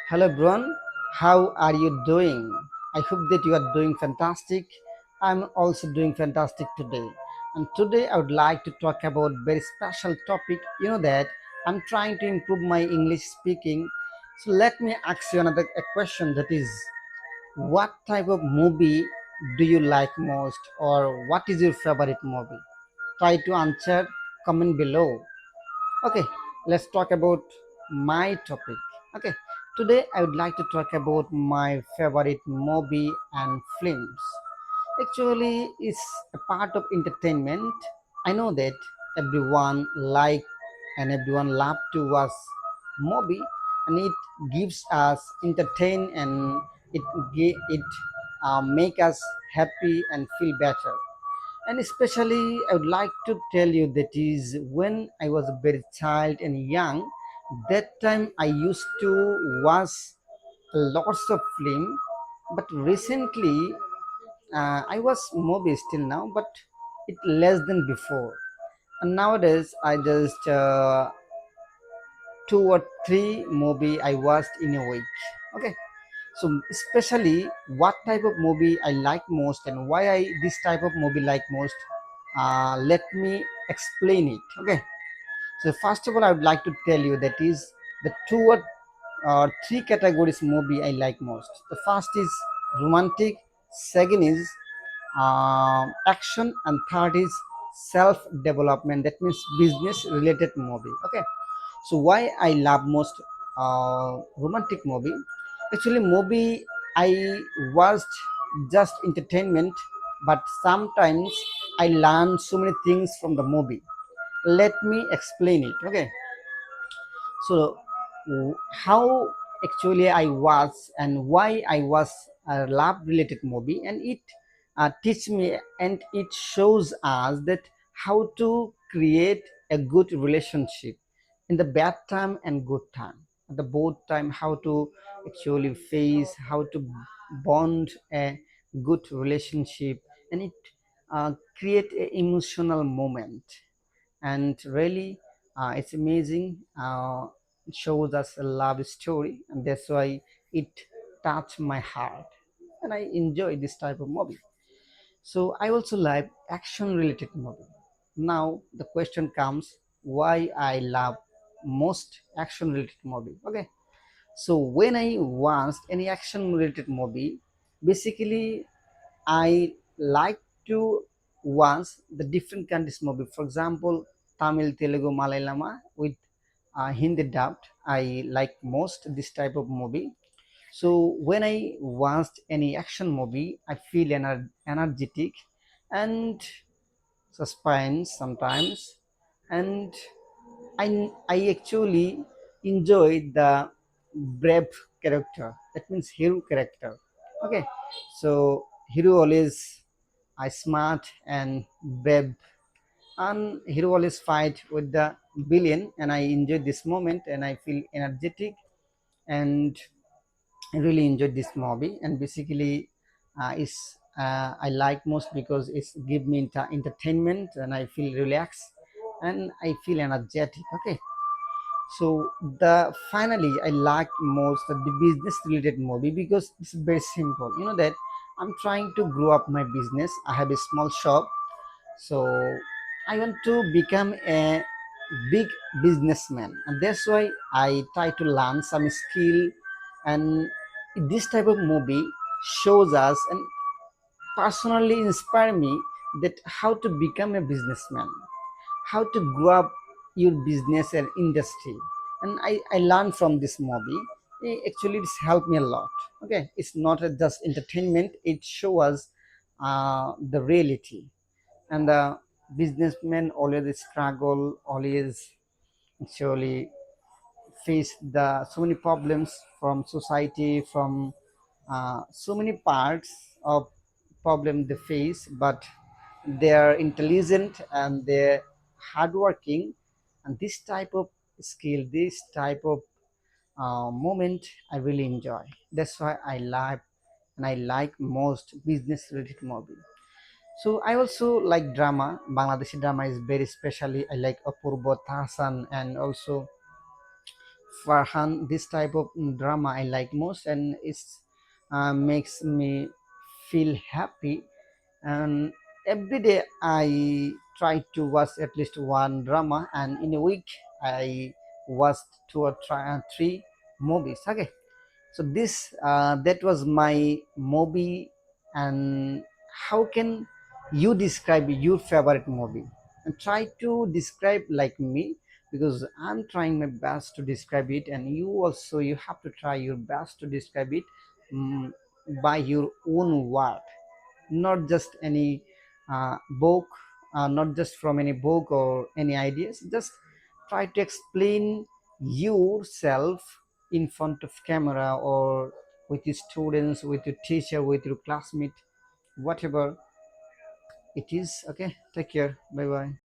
Hello everyone, how are you doing? I hope that you are doing fantastic. I'm also doing fantastic today. And today I would like to talk about very special topic. You know that I'm trying to improve my English speaking. So let me ask you another a question, that is, what type of movie do you like most, or what is your favorite movie? Try to answer, comment below. Okay, let's talk about my topic. Okay, today I would like to talk about my favorite movie and films. Actually, it's a part of entertainment. I know that everyone like and everyone love to watch movie, and it gives us entertain, and it make us happy and feel better. And especially I would like to tell you that is when I was a very child and young, that time I used to watch lots of film. But recently I watch movies till now, but it less than before. And nowadays I just two or three movie I watched in a week. Okay, so especially what type of movie I like most and why I this type of movie like most, let me explain it. Okay, so first of all I would like to tell you that is the two or three categories movie I like most. The first is romantic, second is action, and third is self development, that means business related movie. Okay, so why I love most romantic movie? Actually, movie I watched just entertainment, but sometimes I learn so many things from the movie. Let me explain it. Okay, so how actually I was and why I was a love related movie, and it teach me and it shows us that how to create a good relationship in the bad time and good time, at the both time, how to actually face, how to bond a good relationship, and it create a emotional moment. And really it's amazing. It shows us a love story, and that's why it touched my heart, and I enjoy this type of movie. So I also like action related movie. Now the question comes, why I love most action related movie. Okay, so when I watched any action related movie, basically I like to watch the different countries movie. For example, Tamil, Telugu, Malayalama with Hindi dubbed. I like most this type of movie. So when I watched any action movie, I feel energetic and suspense sometimes, and I actually enjoy the brave character. That means hero character. Okay, so hero always smart and brave, and hero always fight with the villain, and I enjoy this moment and I feel energetic, and I really enjoyed this movie. And basically it's I like most because it's give me entertainment, and I feel relaxed and I feel energetic. Okay, so the finally I like most the business related movie because it's very simple. You know that I'm trying to grow up my business. I have a small shop, so I want to become a big businessman, and that's why I try to learn some skill. And this type of movie shows us and personally inspire me that how to become a businessman, how to grow up your business and industry. And I learned from this movie. Actually it's helped me a lot. Okay, it's not just entertainment, it shows the reality. And the businessmen always struggle, always actually face the so many problems from society, from so many parts of problem they face, but they are intelligent and they're hardworking. And this type of skill, this type of moment I really enjoy. That's why I like and I like most business related movie. So I also like drama. Bangladeshi drama is very specially I like Apurbo Tahasan, and also Farhan, this type of drama I like most, and it's makes me feel happy. And every day I try to watch at least one drama, and in a week I watch two or three movies. Okay, so this that was my movie. And how can you describe your favorite movie? And try to describe like me, because I'm trying my best to describe it, and you also you have to try your best to describe it, mm, by your own word, not just any book, not just from any book or any ideas. Just try to explain yourself in front of camera, or with your students, with your teacher, with your classmate, whatever it is. Okay, take care, bye bye.